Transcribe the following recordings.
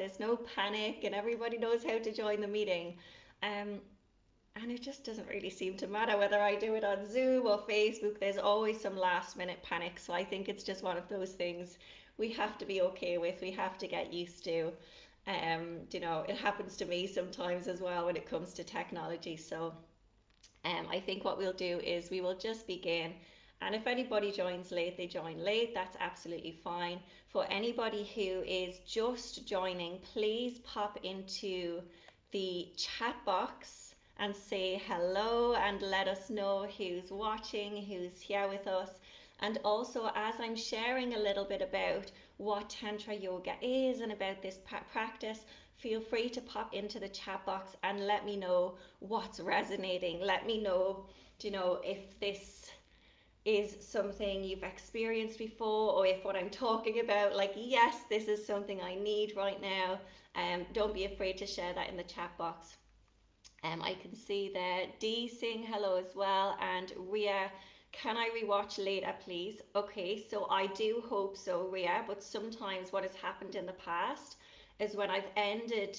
there's no panic and everybody knows how to join the meeting. Um, and it just doesn't really seem to matter whether I do it on Zoom or Facebook. There's always some last minute panic. So I think it's just one of those things we have to be okay with, we have to get used to. It happens to me sometimes as well when it comes to technology. So I think what we'll do is we will just begin. And if anybody joins late, they join late. That's absolutely fine. For anybody who is just joining, please pop into the chat box and say hello and let us know who's watching, who's here with us. And also, as I'm sharing a little bit about what Tantra Yoga is and about this practice, feel free to pop into the chat box and let me know what's resonating. Let me know, if this is something you've experienced before, or if what I'm talking about, like, yes, this is something I need right now. Don't be afraid to share that in the chat box. I can see there Dee saying hello as well, and Ria, can I rewatch later, please? Okay, so I do hope so, Ria, but sometimes what has happened in the past is when I've ended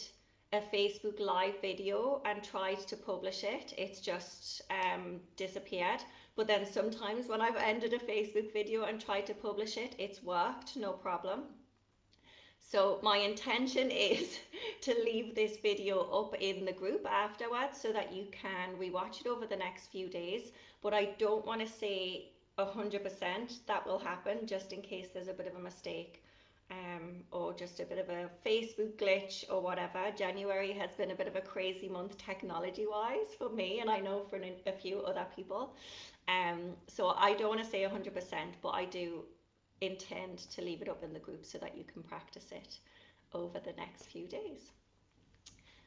a Facebook Live video and tried to publish it, it's just disappeared. But then sometimes when I've ended a Facebook video and tried to publish it, it's worked, no problem. So my intention is to leave this video up in the group afterwards so that you can rewatch it over the next few days. But I don't want to say 100% that will happen, just in case there's a bit of a mistake, or just a bit of a Facebook glitch or whatever. January has been a bit of a crazy month technology wise for me, and I know for a few other people. So I don't want to say 100%, but I do intend to leave it up in the group so that you can practice it over the next few days.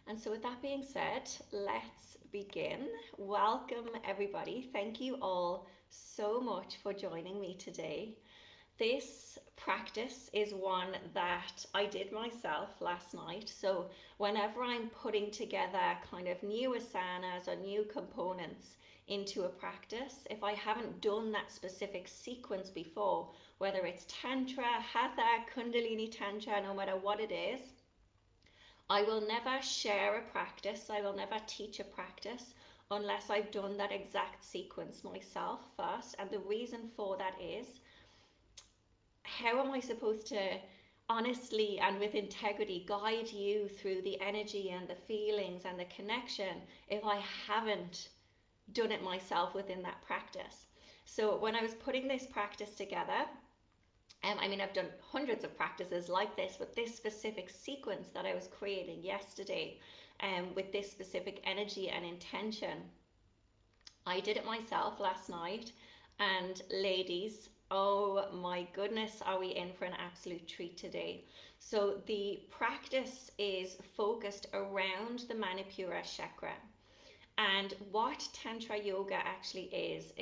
And so with that being said, let's begin. Welcome everybody. Thank you all so much for joining me today. This practice is one that I did myself last night. So whenever I'm putting together kind of new asanas or new components into a practice, if I haven't done that specific sequence before, whether it's Tantra, Hatha, Kundalini Tantra, no matter what it is, I will never share a practice, I will never teach a practice unless I've done that exact sequence myself first. And the reason for that is, how am I supposed to honestly and with integrity guide you through the energy and the feelings and the connection if I haven't done it myself within that practice? So when I was putting this practice together, I've done hundreds of practices like this, but this specific sequence that I was creating yesterday, with this specific energy and intention, I did it myself last night. And ladies, oh my goodness, are we in for an absolute treat today. So the practice is focused around the Manipura chakra. And what Tantra Yoga actually is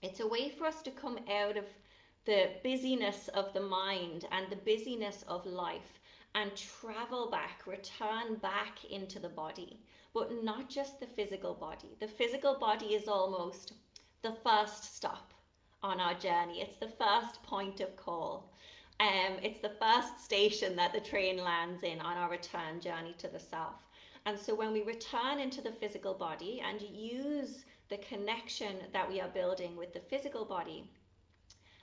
it's a way for us to come out of the busyness of the mind and the busyness of life and travel back, return back into the body, but not just the physical body. The physical body is almost the first stop on our journey. It's the first point of call. It's the first station that the train lands in on our return journey to the self. And so when we return into the physical body and use the connection that we are building with the physical body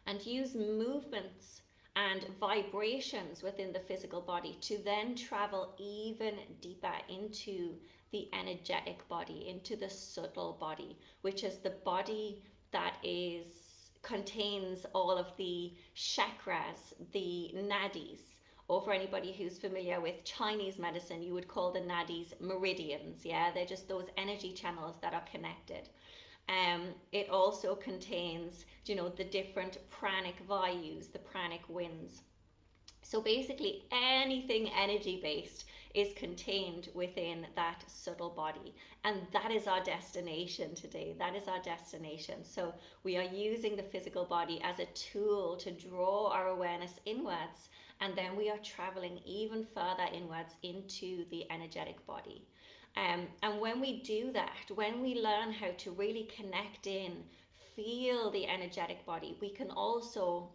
and use movements and vibrations within the physical body to then travel even deeper into the energetic body, into the subtle body, which is the body that contains all of the chakras, the nadis. Or for anybody who's familiar with Chinese medicine, you would call the nadis meridians. Yeah, they're just those energy channels that are connected. It also contains, the different pranic vayus, the pranic winds. So basically anything energy based is contained within that subtle body. And that is our destination today. That is our destination. So we are using the physical body as a tool to draw our awareness inwards. And then we are traveling even further inwards into the energetic body. And when we do that, when we learn how to really connect in, feel the energetic body, we can also,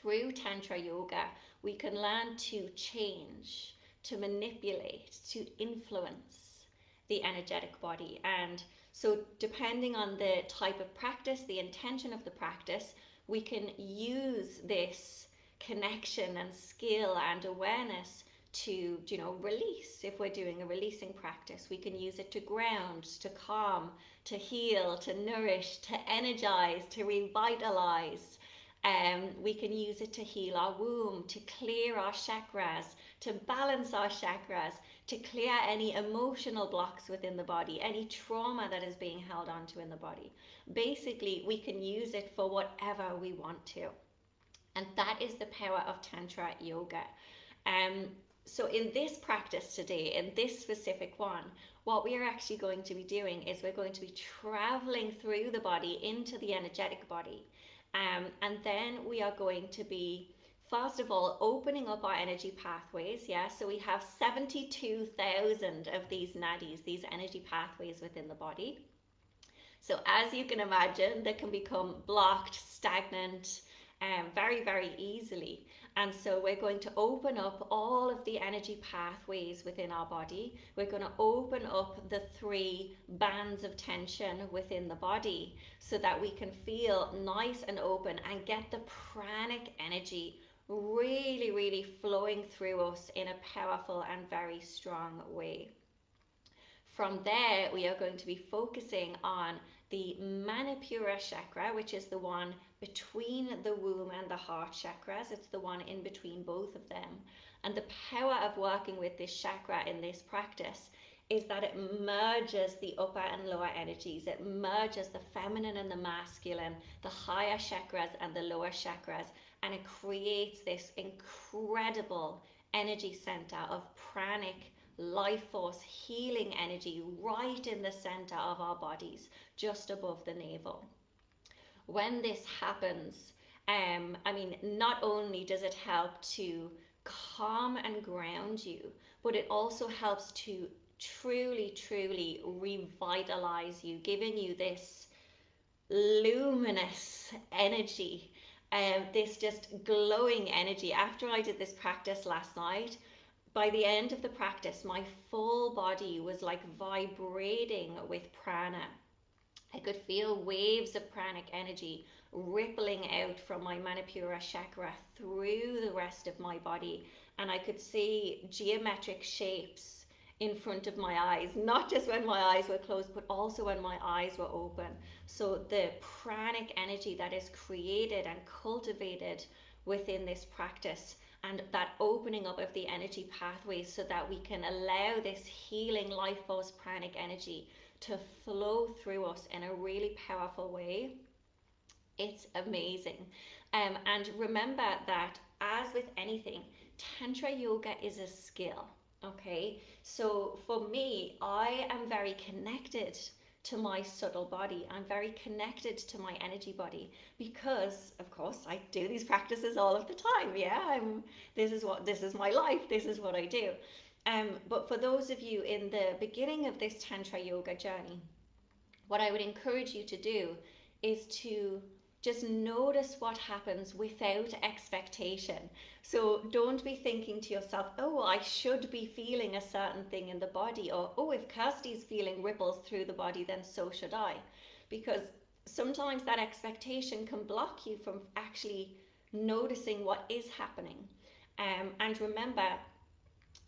through Tantra yoga, we can learn to change, to manipulate, to influence the energetic body. And so, depending on the type of practice, the intention of the practice, we can use this connection and skill and awareness to, release. If we're doing a releasing practice, we can use it to ground, to calm, to heal, to nourish, to energize, to revitalize. We can use it to heal our womb, to clear our chakras, to balance our chakras, to clear any emotional blocks within the body, any trauma that is being held onto in the body. Basically, we can use it for whatever we want to. And that is the power of Tantra yoga. Um, so in this practice today, in this specific one, what we are actually going to be doing is we're going to be traveling through the body into the energetic body. And then we are going to be, first of all, opening up our energy pathways. Yeah, so we have 72,000 of these nadis, these energy pathways within the body. So as you can imagine, they can become blocked, stagnant, very, very easily. And so we're going to open up all of the energy pathways within our body. We're going to open up the 3 bands of tension within the body so that we can feel nice and open and get the pranic energy really, really flowing through us in a powerful and very strong way. From there, we are going to be focusing on the Manipura chakra, which is the one between the womb and the heart chakras. It's the one in between both of them. And the power of working with this chakra in this practice is that it merges the upper and lower energies. It merges the feminine and the masculine, the higher chakras and the lower chakras, and it creates this incredible energy center of pranic life force, healing energy right in the center of our bodies, just above the navel. When this happens, not only does it help to calm and ground you, but it also helps to truly, truly revitalize you, giving you this luminous energy, this just glowing energy. After I did this practice last night, by the end of the practice, my full body was like vibrating with prana. I could feel waves of pranic energy rippling out from my Manipura chakra through the rest of my body. And I could see geometric shapes in front of my eyes, not just when my eyes were closed, but also when my eyes were open. So the pranic energy that is created and cultivated within this practice, and that opening up of the energy pathways so that we can allow this healing life force pranic energy to flow through us in a really powerful way. It's amazing. And remember that, as with anything, Tantra yoga is a skill. Okay, so for me, I am very connected to my subtle body. I'm very connected to my energy body because, of course, I do these practices all of the time. Yeah, this is my life. This is what I do. But for those of you in the beginning of this Tantra yoga journey, what I would encourage you to do is to just notice what happens without expectation. So don't be thinking to yourself, oh, I should be feeling a certain thing in the body, or oh, if Kirsty's feeling ripples through the body, then so should I. Because sometimes that expectation can block you from actually noticing what is happening. And remember,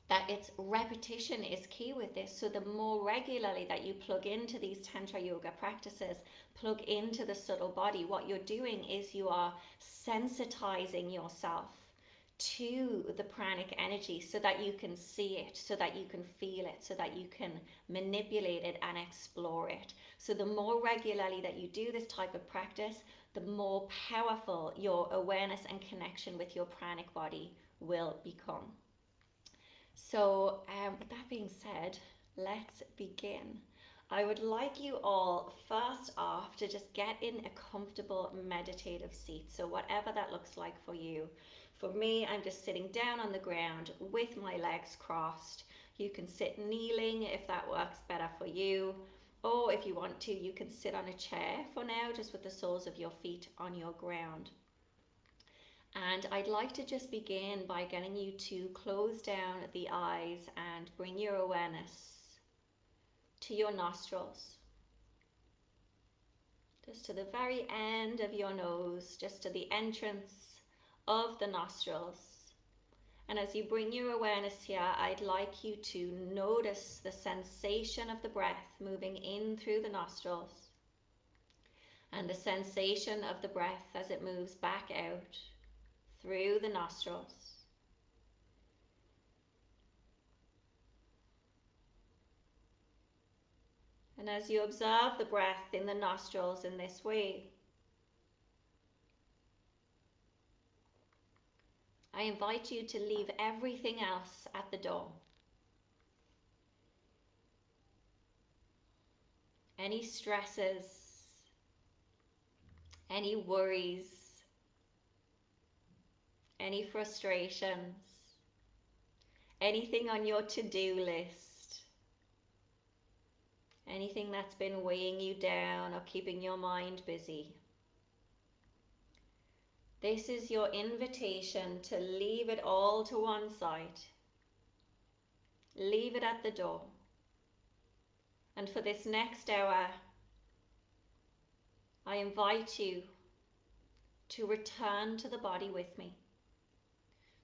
that it's repetition is key with this. So the more regularly that you plug into these Tantra yoga practices, plug into the subtle body, what you're doing is you are sensitizing yourself to the pranic energy so that you can see it, so that you can feel it, so that you can manipulate it and explore it. So the more regularly that you do this type of practice, the more powerful your awareness and connection with your pranic body will become. So, with that being said, let's begin. I would like you all, first off, to just get in a comfortable meditative seat. So, whatever that looks like for you. For me, I'm just sitting down on the ground with my legs crossed. You can sit kneeling if that works better for you. Or if you want to, you can sit on a chair for now, just with the soles of your feet on your ground. And I'd like to just begin by getting you to close down the eyes and bring your awareness to your nostrils, just to the very end of your nose, just to the entrance of the nostrils. And as you bring your awareness here, I'd like you to notice the sensation of the breath moving in through the nostrils and the sensation of the breath as it moves back out through the nostrils. And as you observe the breath in the nostrils in this way, I invite you to leave everything else at the door. Any stresses, any worries, any frustrations, anything on your to-do list, anything that's been weighing you down or keeping your mind busy. This is your invitation to leave it all to one side. Leave it at the door. And for this next hour, I invite you to return to the body with me,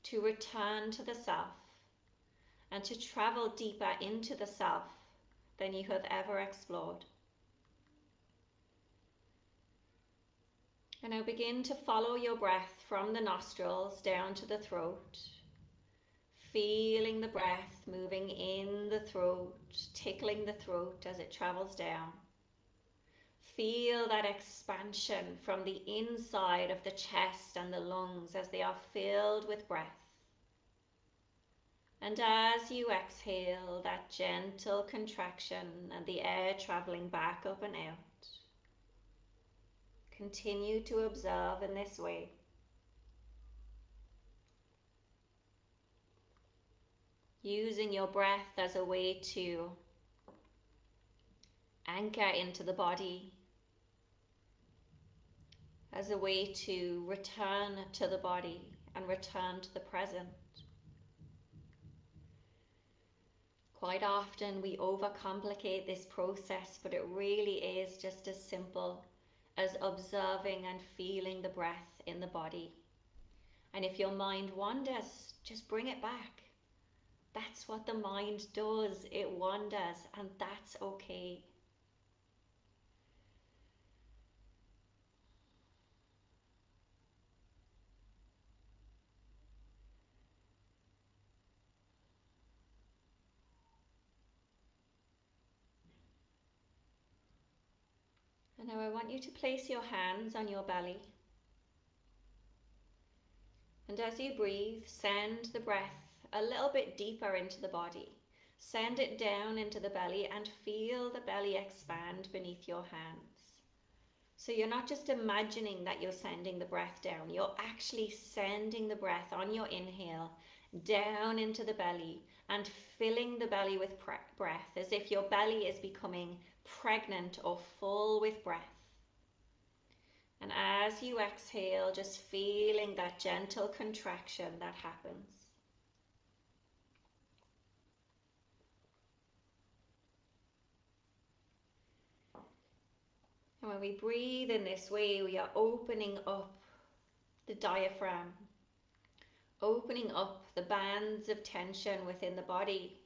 to return to the self, and to travel deeper into the self than you have ever explored. And now begin to follow your breath from the nostrils down to the throat, feeling the breath moving in the throat, tickling the throat as it travels down. Feel that expansion from the inside of the chest and the lungs as they are filled with breath. And as you exhale, that gentle contraction and the air traveling back up and out. Continue to observe in this way. Using your breath as a way to anchor into the body, as a way to return to the body and return to the present. Quite often we overcomplicate this process, but it really is just as simple as observing and feeling the breath in the body. And if your mind wanders, just bring it back. That's what the mind does, it wanders, and that's okay. And now I want you to place your hands on your belly. And as you breathe, send the breath a little bit deeper into the body. Send it down into the belly and feel the belly expand beneath your hands. So you're not just imagining that you're sending the breath down, you're actually sending the breath on your inhale down into the belly and filling the belly with breath as if your belly is becoming pregnant or full with breath. And as you exhale, just feeling that gentle contraction that happens. And when we breathe in this way, we are opening up the diaphragm, opening up the bands of tension within the body.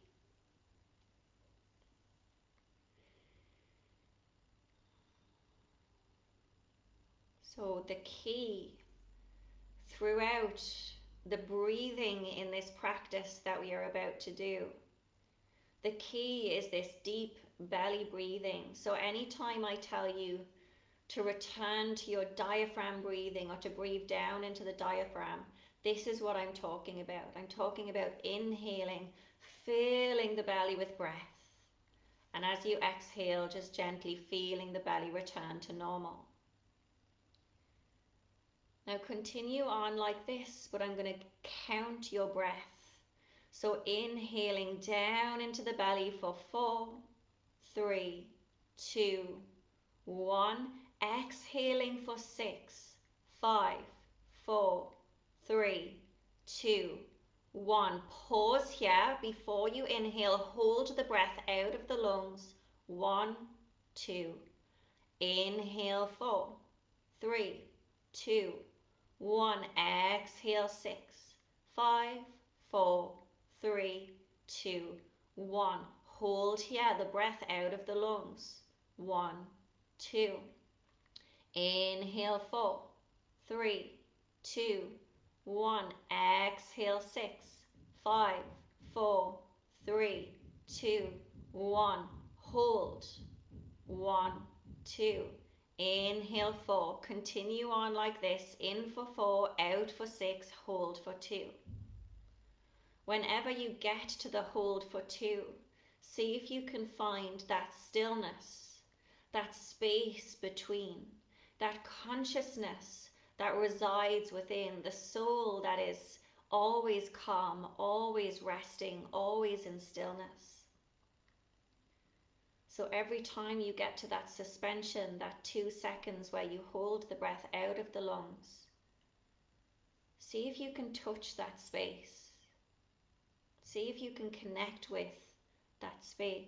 So the key throughout the breathing in this practice that we are about to do, the key is this deep belly breathing. So anytime I tell you to return to your diaphragm breathing or to breathe down into the diaphragm, this is what I'm talking about. I'm talking about inhaling, filling the belly with breath. And as you exhale, just gently feeling the belly return to normal. Now continue on like this, but I'm going to count your breath. So inhaling down into the belly for 4, 3, 2, 1. Exhaling for 6, 5, 4, 3, 2, 1. Pause here before you inhale. Hold the breath out of the lungs. 1, 2. Inhale 4, 3, 2, 1. Exhale 6, 5, 4, 3, 2, 1. Hold here the breath out of the lungs. 1, 2. Inhale 4, 3, 2, 1. Exhale 6, 5, 4, 3, 2, 1. Hold. 1, 2. Inhale 4. Continue on like this. In for 4, out for 6, hold for 2. Whenever you get to the hold for 2, see if you can find that stillness, that space between, that consciousness that resides within, the soul that is always calm, always resting, always in stillness. So every time you get to that suspension, that 2 seconds where you hold the breath out of the lungs, see if you can touch that space. See if you can connect with that space.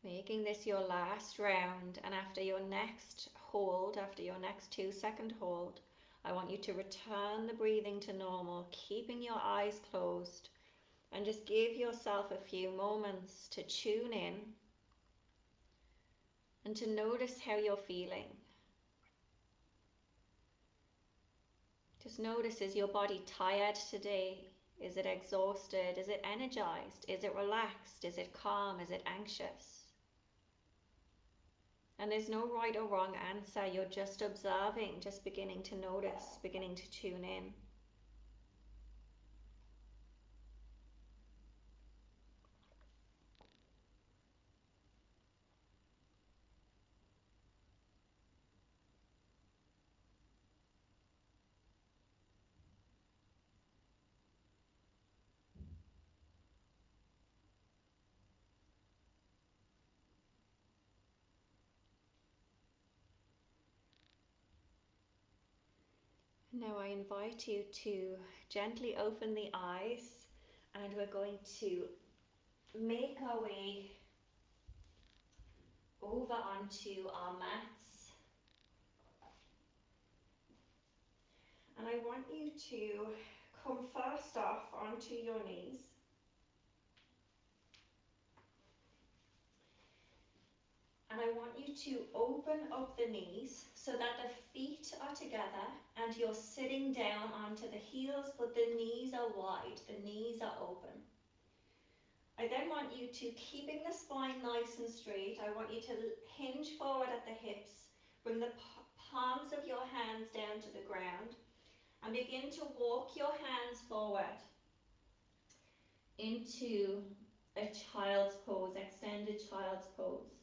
Making this your last round, and after your next hold, after your next 2-second hold, I want you to return the breathing to normal, keeping your eyes closed, and just give yourself a few moments to tune in and to notice how you're feeling. Just notice, is your body tired today? Is it exhausted? Is it energized? Is it relaxed? Is it calm? Is it anxious? And there's no right or wrong answer. You're just observing, just beginning to notice, beginning to tune in. Now I invite you to gently open the eyes, and we're going to make our way over onto our mats. And I want you to come first off onto your knees. And I want you to open up the knees so that the feet are together and you're sitting down onto the heels, but the knees are wide, the knees are open. I then want you to, keeping the spine nice and straight, I want you to hinge forward at the hips, bring the palms of your hands down to the ground, and begin to walk your hands forward into a child's pose, extended child's pose.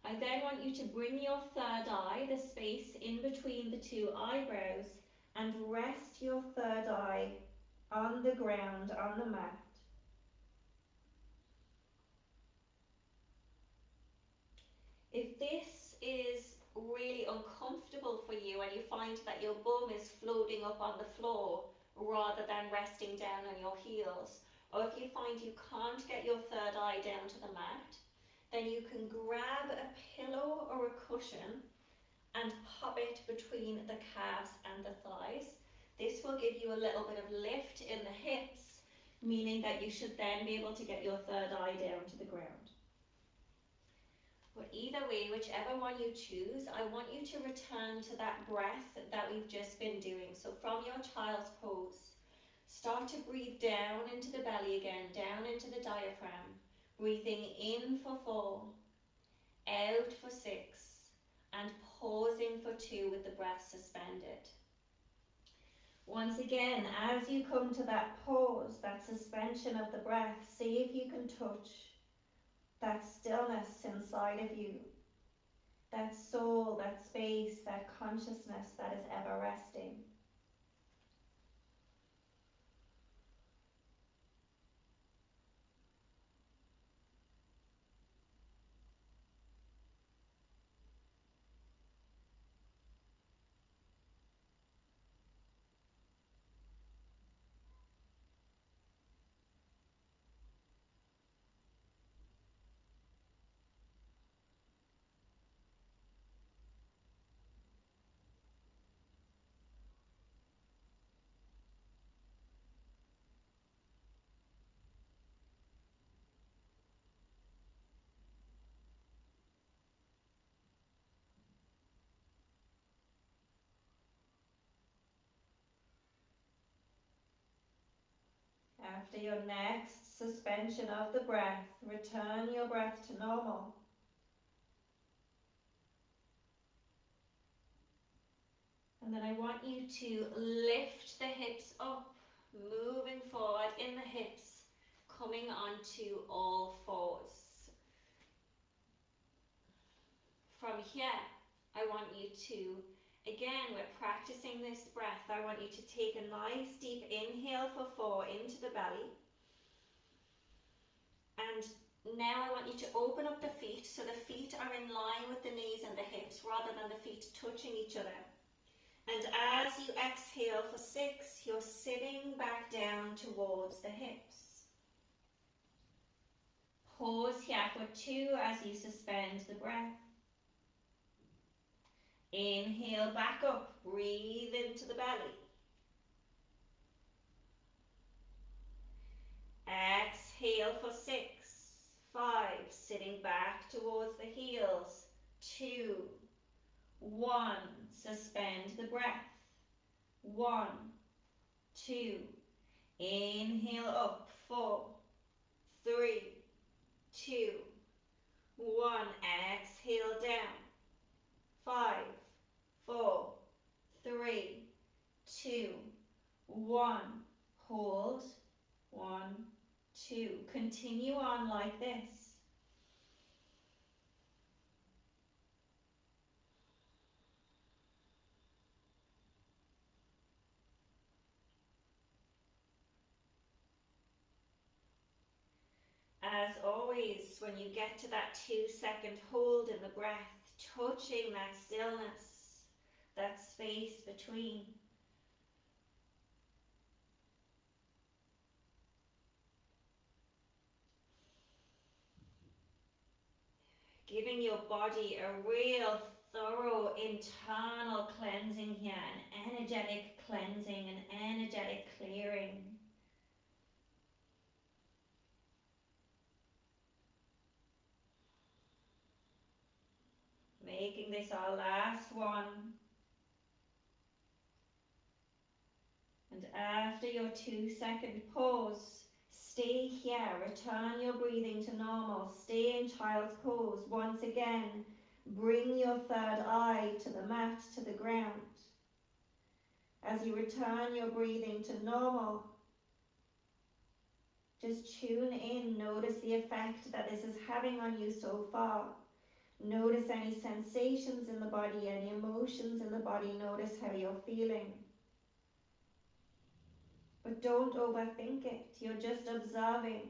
I then want you to bring your third eye, the space in between the two eyebrows, and rest your third eye on the ground, on the mat. If this is really uncomfortable for you and you find that your bum is floating up on the floor rather than resting down on your heels, or if you find you can't get your third eye down to the mat, then you can grab a pillow or a cushion and pop it between the calves and the thighs. This will give you a little bit of lift in the hips, meaning that you should then be able to get your third eye down to the ground. But either way, whichever one you choose, I want you to return to that breath that we've just been doing. So from your child's pose, start to breathe down into the belly again, down into the diaphragm, breathing in for 4, out for 6, and pausing for 2 with the breath suspended. Once again, as you come to that pause, that suspension of the breath, see if you can touch that stillness inside of you, that soul, that space, that consciousness that is ever resting. After your next suspension of the breath, return your breath to normal. And then I want you to lift the hips up, moving forward in the hips, coming onto all fours. From here, I want you to, again, we're practicing this breath. I want you to take a nice deep inhale for 4 into the belly. And now I want you to open up the feet so the feet are in line with the knees and the hips rather than the feet touching each other. And as you exhale for 6, you're sitting back down towards the hips. Pause here for 2 as you suspend the breath. Inhale back up, breathe into the belly. Exhale for 6, 5, sitting back towards the heels. 2, 1, suspend the breath. 1, 2, inhale up. 4, 3, 2, 1, exhale down. 5, 4, 3, 2, 1, hold. 1, 2, continue on like this. As always, when you get to that 2-second hold in the breath, touching that stillness, that space between. Giving your body a real thorough internal cleansing here, an energetic cleansing, an energetic clearing. Making this our last one. And after your 2-second pause, stay here, return your breathing to normal, stay in child's pose. Once again, bring your third eye to the mat, to the ground. As you return your breathing to normal, just tune in, notice the effect that this is having on you so far. Notice any sensations in the body, any emotions in the body, notice how you're feeling. But don't overthink it, you're just observing.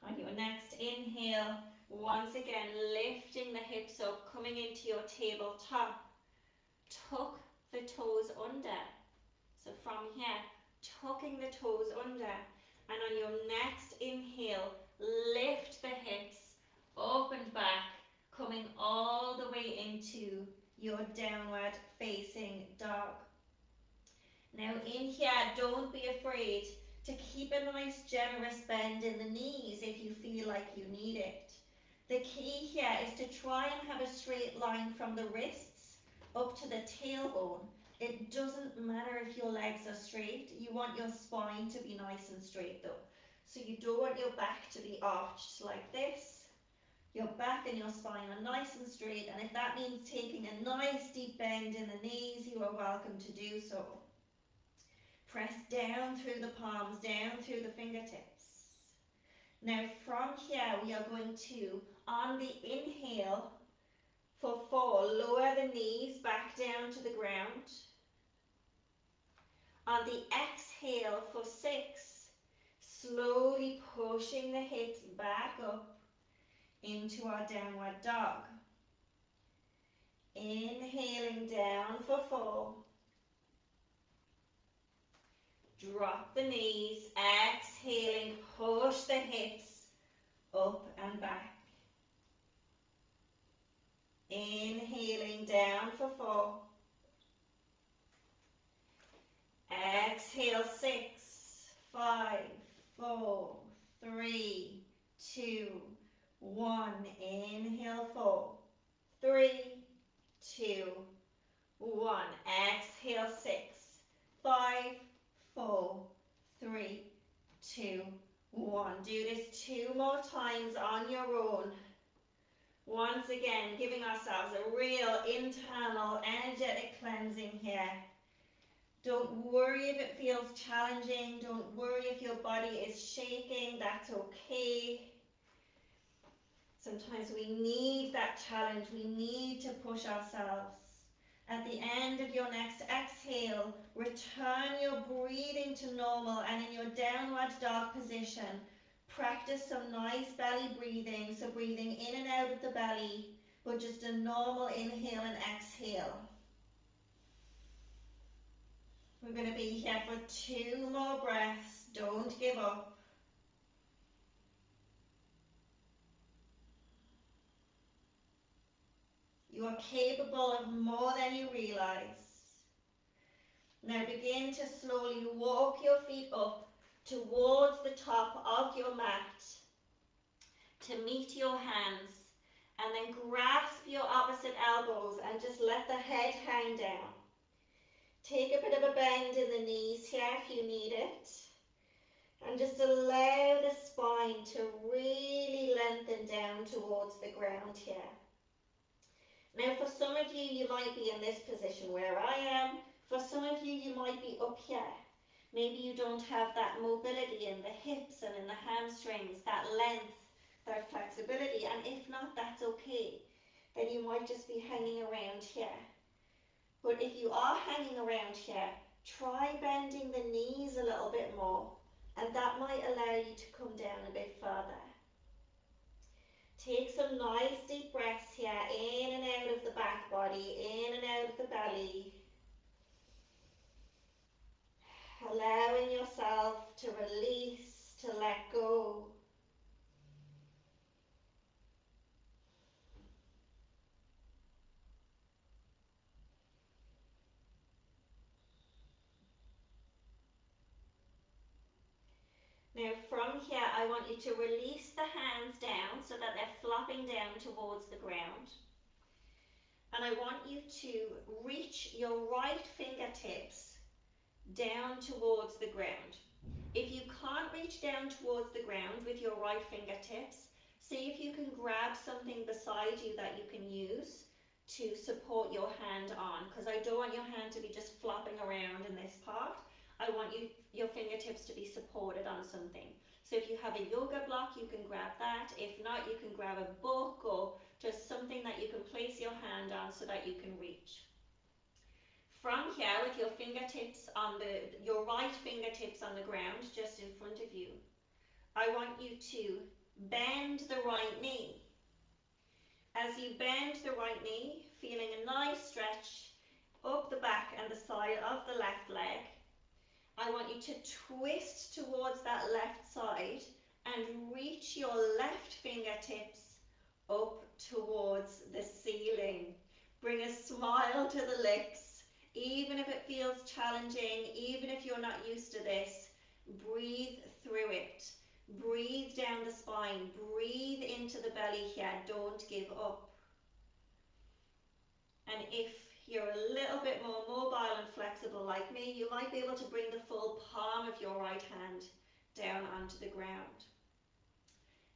On your next inhale, once again lifting the hips up, coming into your tabletop. Tuck the toes under. So from here, tucking the toes under. And on your next inhale, lift the hips up and back, coming all the way into your downward facing dog. Now in here, don't be afraid to keep a nice generous bend in the knees if you feel like you need it. The key here is to try and have a straight line from the wrists up to the tailbone. It doesn't matter if your legs are straight, you want your spine to be nice and straight though. So you don't want your back to be arched like this. Your back and your spine are nice and straight, and if that means taking a nice deep bend in the knees, you are welcome to do so. Press down through the palms, down through the fingertips. Now from here we are going to, on the inhale for 4, lower the knees back down to the ground. On the exhale for 6, slowly pushing the hips back up into our downward dog. Inhaling down for 4. Drop the knees, exhaling, push the hips up and back. Inhaling down for 4. Exhale 6, 5, 4, 3, 2, 1. Inhale 4, 3, 2, 1. Exhale 6, 5, 4, 3, 2, 1. Do this 2 more times on your own. Once again, giving ourselves a real internal energetic cleansing here. Don't worry if it feels challenging. Don't worry if your body is shaking. That's okay. Sometimes we need that challenge. We need to push ourselves. At the end of your next exhale, return your breathing to normal, and in your downward dog position, practice some nice belly breathing. So breathing in and out of the belly, but just a normal inhale and exhale. We're going to be here for 2 more breaths. Don't give up. You are capable of more than you realize. Now begin to slowly walk your feet up towards the top of your mat to meet your hands, and then grasp your opposite elbows and just let the head hang down. Take a bit of a bend in the knees here if you need it. And just allow the spine to really lengthen down towards the ground here. Now for some of you, you might be in this position where I am. For some of you, you might be up here. Maybe you don't have that mobility in the hips and in the hamstrings, that length, that flexibility. And if not, that's okay. Then you might just be hanging around here. But if you are hanging around here, try bending the knees a little bit more. And that might allow you to come down a bit further. Take some nice deep breaths here, in and out of the back body, in and out of the belly. Allowing yourself to release, to let go. Now from here, I want you to release the hands down so that they're flopping down towards the ground. And I want you to reach your right fingertips down towards the ground. If you can't reach down towards the ground with your right fingertips, see if you can grab something beside you that you can use to support your hand on, because I don't want your hand to be just flopping around in this part. I want your fingertips to be supported on something. So if you have a yoga block, you can grab that. If not, you can grab a book or just something that you can place your hand on so that you can reach. From here, with your fingertips on your right fingertips on the ground, just in front of you, I want you to bend the right knee. As you bend the right knee, feeling a nice stretch up the back and the side of the left leg, I want you to twist towards that left side and reach your left fingertips up towards the ceiling. Bring a smile to the lips. Even if it feels challenging, even if you're not used to this, breathe through it. Breathe down the spine. Breathe into the belly here. Don't give up. And if you're a little bit more mobile and flexible like me, you might be able to bring the full palm of your right hand down onto the ground.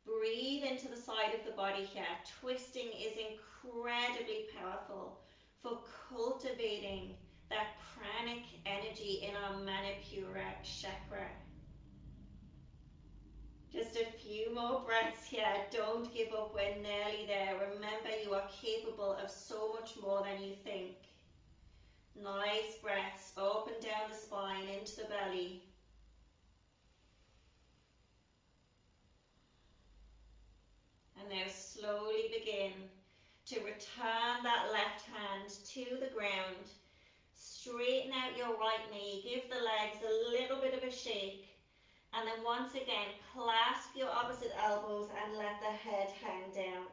Breathe into the side of the body here. Twisting is incredibly powerful for cultivating that pranic energy in our Manipura chakra. Just a few more breaths here. Don't give up. We're nearly there. Remember, you are capable of so much more than you think. Nice breaths. Open down the spine into the belly. And now slowly begin to return that left hand to the ground. Straighten out your right knee. Give the legs a little bit of a shake. And then once again, clasp your opposite elbows and let the head hang down.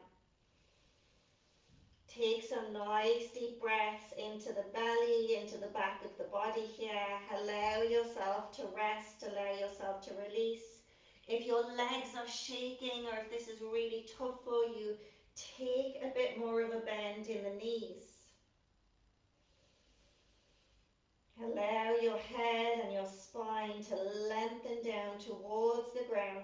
Take some nice deep breaths into the belly, into the back of the body here. Allow yourself to rest, allow yourself to release. If your legs are shaking or if this is really tough for you, take a bit more of a bend in the knees. Allow your head and your spine to lengthen down towards the ground.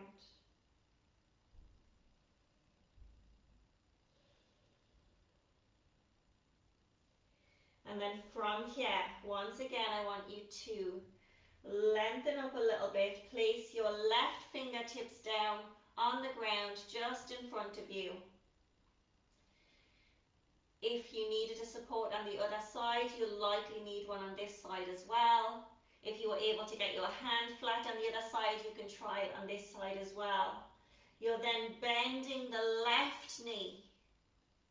And then from here, once again, I want you to lengthen up a little bit. Place your left fingertips down on the ground just in front of you. If you needed a support on the other side, you'll likely need one on this side as well. If you were able to get your hand flat on the other side, you can try it on this side as well. You're then bending the left knee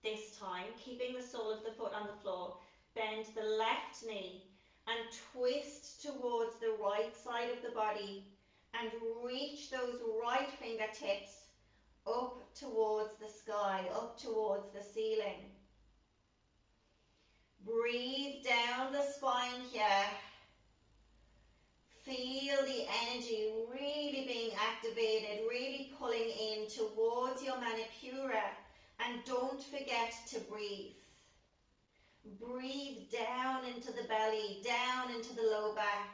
this time, keeping the sole of the foot on the floor. Bend the left knee and twist towards the right side of the body and reach those right fingertips up towards the sky, up towards the ceiling. Breathe down the spine here. Feel the energy really being activated, really pulling in towards your Manipura, and don't forget to breathe. Breathe down into the belly, down into the low back.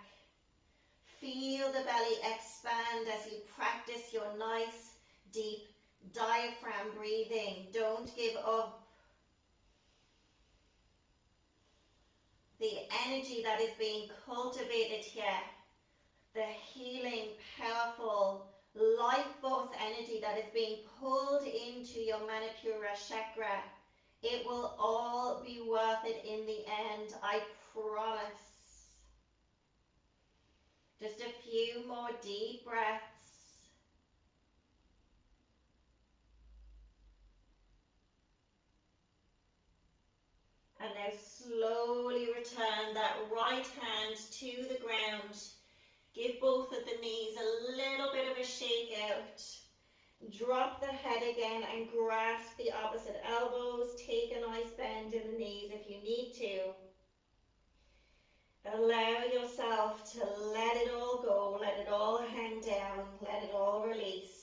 Feel the belly expand as you practice your nice, deep diaphragm breathing. Don't give up. The energy that is being cultivated here, the healing, powerful, life force energy that is being pulled into your Manipura chakra, it will all be worth it in the end, I promise. Just a few more deep breaths. And now slowly return that right hand to the ground. Give both of the knees a little bit of a shake out. Drop the head again and grasp the opposite elbows. Take a nice bend in the knees if you need to. Allow yourself to let it all go, let it all hang down, let it all release.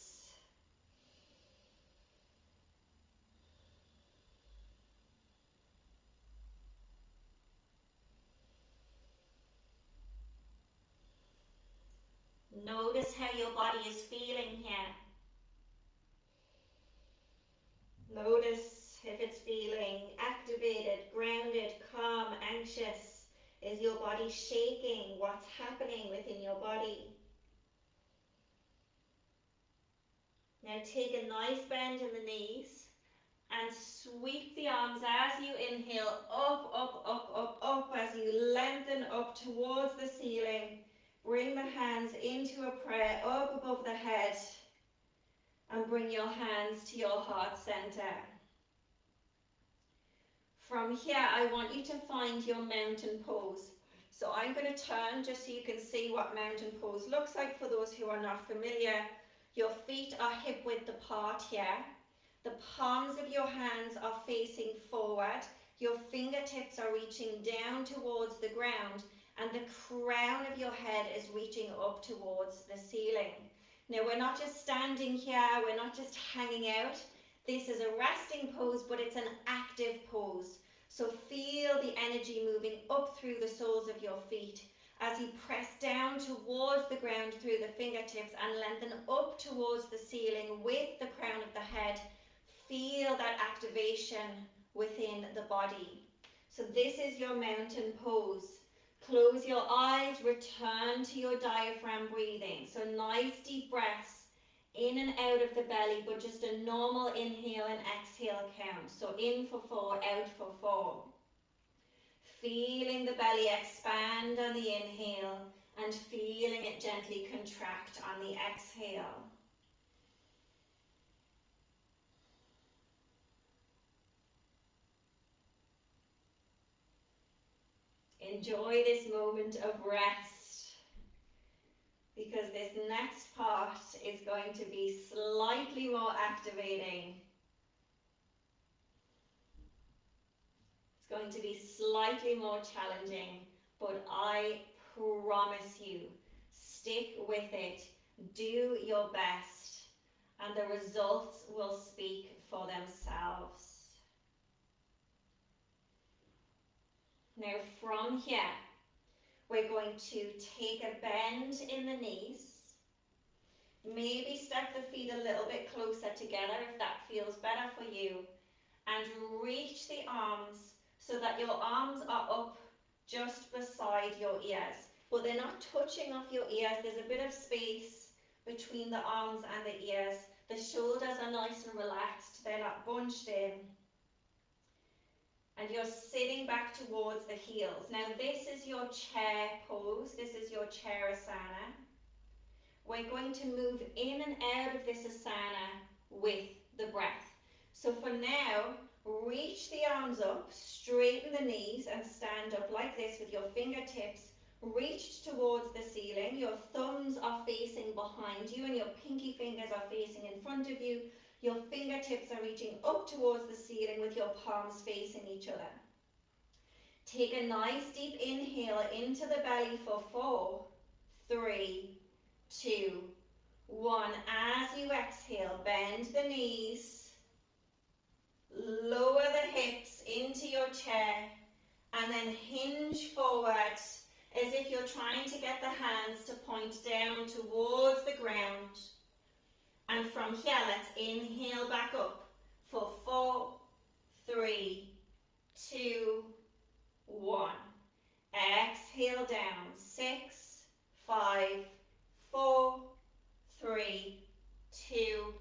Notice how your body is feeling here. Notice if it's feeling activated, grounded, calm, anxious. Is your body shaking? What's happening within your body? Now take a nice bend in the knees and sweep the arms as you inhale up, up, up, up, up as you lengthen up towards the ceiling. Bring the hands into a prayer up above the head and bring your hands to your heart center. From here, I want you to find your mountain pose. So I'm going to turn just so you can see what mountain pose looks like for those who are not familiar. Your feet are hip width apart here. The palms of your hands are facing forward. Your fingertips are reaching down towards the ground, and the crown of your head is reaching up towards the ceiling. Now we're not just standing here, we're not just hanging out. This is a resting pose, but it's an active pose. So feel the energy moving up through the soles of your feet As you press down towards the ground through the fingertips and lengthen up towards the ceiling with the crown of the head, feel that activation within the body. So this is your mountain pose. Close your eyes, return to your diaphragm breathing. So nice deep breaths in and out of the belly, but just a normal inhale and exhale count. So in for 4, out for 4. Feeling the belly expand on the inhale and feeling it gently contract on the exhale. Enjoy this moment of rest, because this next part is going to be slightly more activating. It's going to be slightly more challenging, but I promise you, stick with it, do your best, and the results will speak for themselves. Now from here, we're going to take a bend in the knees. Maybe step the feet a little bit closer together if that feels better for you. And reach the arms so that your arms are up just beside your ears. But they're not touching off your ears. There's a bit of space between the arms and the ears. The shoulders are nice and relaxed. They're not bunched in. And you're sitting back towards the heels. Now this is your chair pose. This is your chair asana. We're going to move in and out of this asana with the breath. So for now, reach the arms up, straighten the knees and stand up like this with your fingertips reached towards the ceiling. Your thumbs are facing behind you and your pinky fingers are facing in front of you. Your fingertips are reaching up towards the ceiling with your palms facing each other. Take a nice deep inhale into the belly for 4, 3, 2, 1. As you exhale, bend the knees, lower the hips into your chair, and then hinge forward as if you're trying to get the hands to point down towards the ground. And from here, let's inhale back up for 4, 3, 2, 1. Exhale down. 6, 5, 4, 3, 2,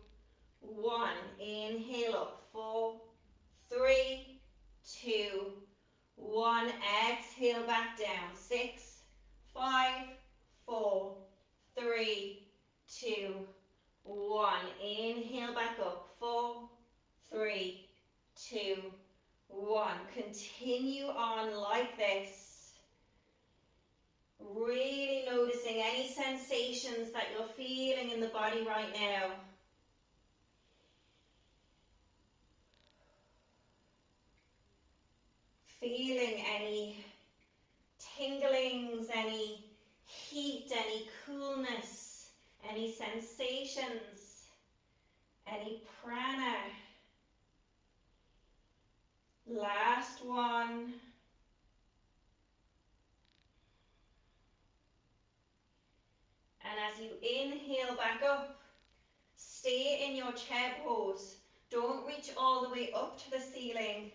1. Inhale up. 4, 3, 2, 1. Exhale back down. 6, 5, 4, 3, 2, 1. Inhale back up. 4, 3, 2, 1. Continue on like this. Really noticing any sensations that you're feeling in the body right now. Feeling any tinglings, any heat, any coolness, any sensations, any prana. Last one. And as you inhale back up, stay in your chair pose. Don't reach all the way up to the ceiling.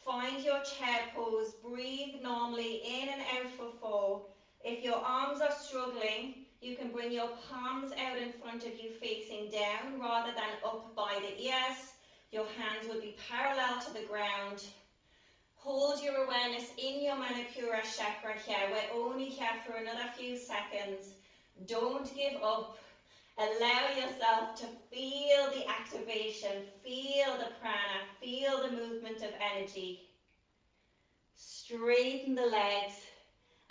Find your chair pose. Breathe normally in and out for 4. If your arms are struggling, you can bring your palms out in front of you facing down rather than up by the ears. Your hands would be parallel to the ground. Hold your awareness in your Manipura chakra here. We're only here for another few seconds. Don't give up. Allow yourself to feel the activation, feel the prana, feel the movement of energy. Straighten the legs,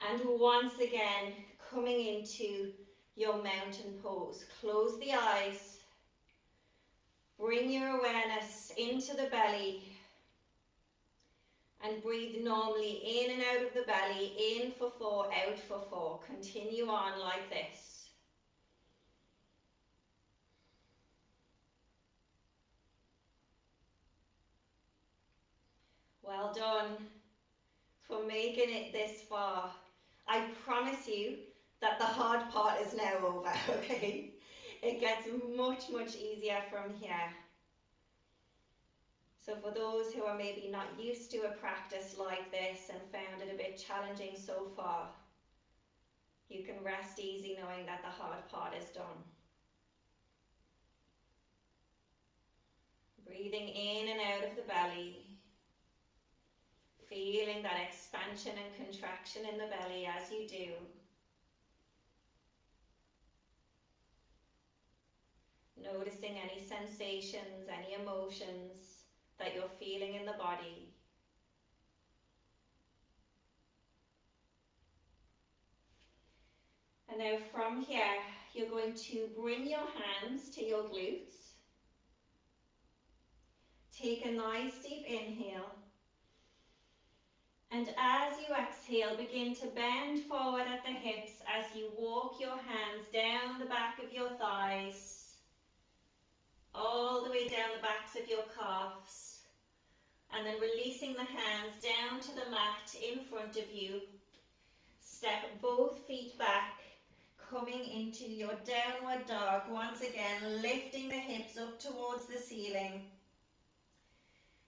and once again, coming into your mountain pose. Close the eyes. Bring your awareness into the belly. And breathe normally in and out of the belly, in for 4, out for 4. Continue on like this. Well done for making it this far. I promise you that the hard part is now over, okay? It gets much, much easier from here. So for those who are maybe not used to a practice like this and found it a bit challenging so far, you can rest easy knowing that the hard part is done. Breathing in and out of the belly. Feeling that expansion and contraction in the belly as you do. Noticing any sensations, any emotions that you're feeling in the body. And now from here, you're going to bring your hands to your glutes. Take a nice deep inhale. And as you exhale, begin to bend forward at the hips as you walk your hands down the back of your thighs, all the way down the backs of your calves, and then releasing the hands down to the mat in front of you. Step both feet back, coming into your downward dog. Once again, lifting the hips up towards the ceiling.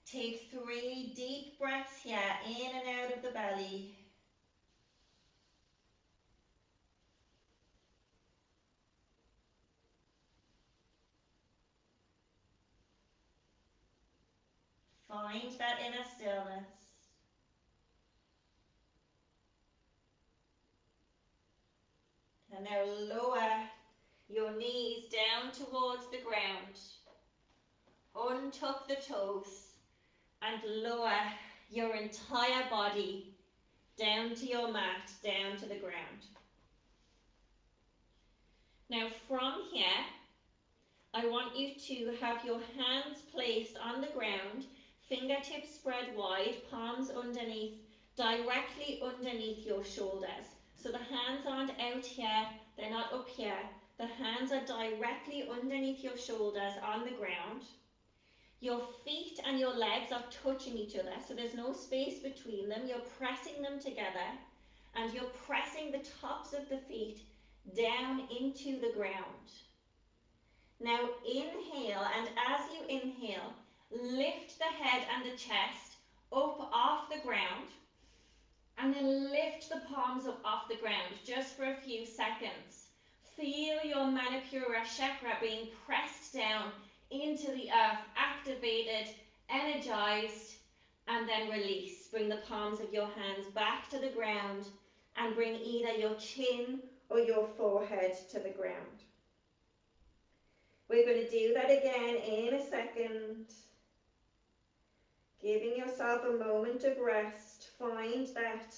Take 3 deep breaths here, in and out of the belly. Find that inner stillness. And now lower your knees down towards the ground. Untuck the toes and lower your entire body down to your mat, down to the ground. Now from here, I want you to have your hands placed on the ground, fingertips spread wide, palms underneath, directly underneath your shoulders. So the hands aren't out here, they're not up here. The hands are directly underneath your shoulders on the ground. Your feet and your legs are touching each other, so there's no space between them. You're pressing them together, and you're pressing the tops of the feet down into the ground. Now inhale, and as you inhale, lift the head and the chest up off the ground, and then lift the palms up off the ground just for a few seconds. Feel your Manipura chakra being pressed down into the earth, activated, energized, and then release. Bring the palms of your hands back to the ground and bring either your chin or your forehead to the ground. We're going to do that again in a second. Giving yourself a moment of rest. Find that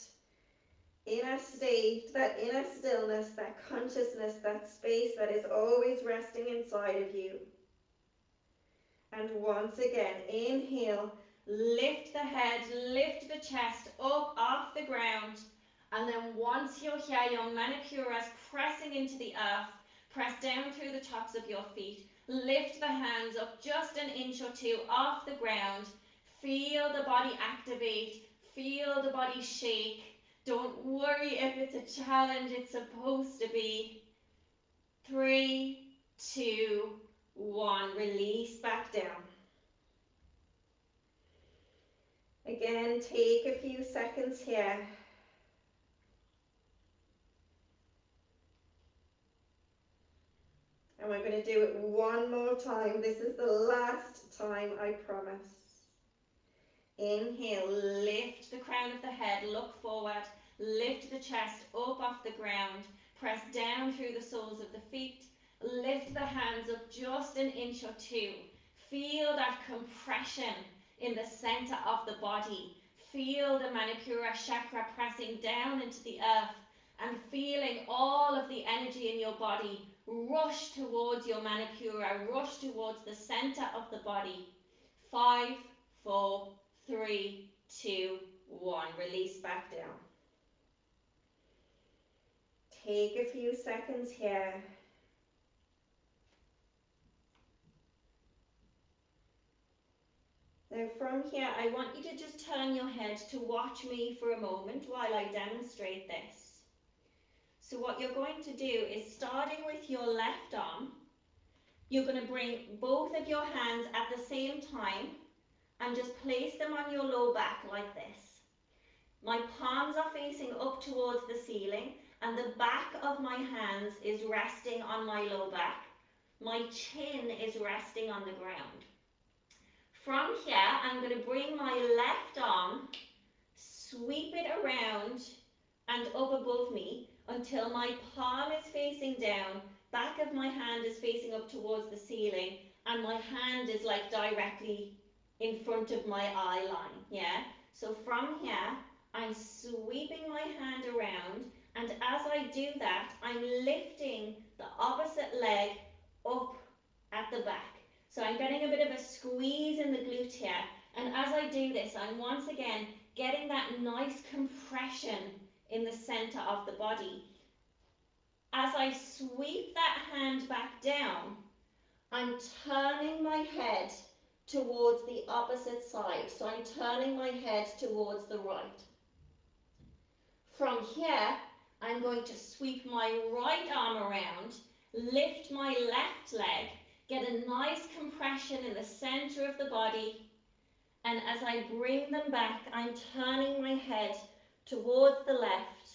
inner state, that inner stillness, that consciousness, that space that is always resting inside of you. And once again, inhale, lift the head, lift the chest up off the ground. And then once you're here, your Manipura is pressing into the earth. Press down through the tops of your feet. Lift the hands up just an inch or two off the ground. Feel the body activate. Feel the body shake. Don't worry if it's a challenge, it's supposed to be. 3, 2, 1. Release back down. Again, take a few seconds here. And we're going to do it one more time. This is the last time, I promise. Inhale, lift the crown of the head, look forward, lift the chest up off the ground, press down through the soles of the feet, lift the hands up just an inch or two. Feel that compression in the center of the body. Feel the Manipura chakra pressing down into the earth and feeling all of the energy in your body rush towards your Manipura, rush towards the center of the body. 5, 4, 3, 2, 1. Release back down. Take a few seconds here. Now from here, I want you to just turn your head to watch me for a moment while I demonstrate this. So what you're going to do is, starting with your left arm, you're going to bring both of your hands at the same time and just place them on your low back like this. My palms are facing up towards the ceiling and the back of my hands is resting on my low back. My chin is resting on the ground. From here, I'm going to bring my left arm, sweep it around and up above me until my palm is facing down, back of my hand is facing up towards the ceiling, and my hand is like directly in front of my eye line, yeah? So from here, I'm sweeping my hand around, and as I do that, I'm lifting the opposite leg up at the back. So I'm getting a bit of a squeeze in the glute here, and as I do this, I'm once again getting that nice compression in the center of the body. As I sweep that hand back down, I'm turning my head towards the opposite side. So I'm turning my head towards the right. From here, I'm going to sweep my right arm around, lift my left leg, get a nice compression in the center of the body, and as I bring them back, I'm turning my head towards the left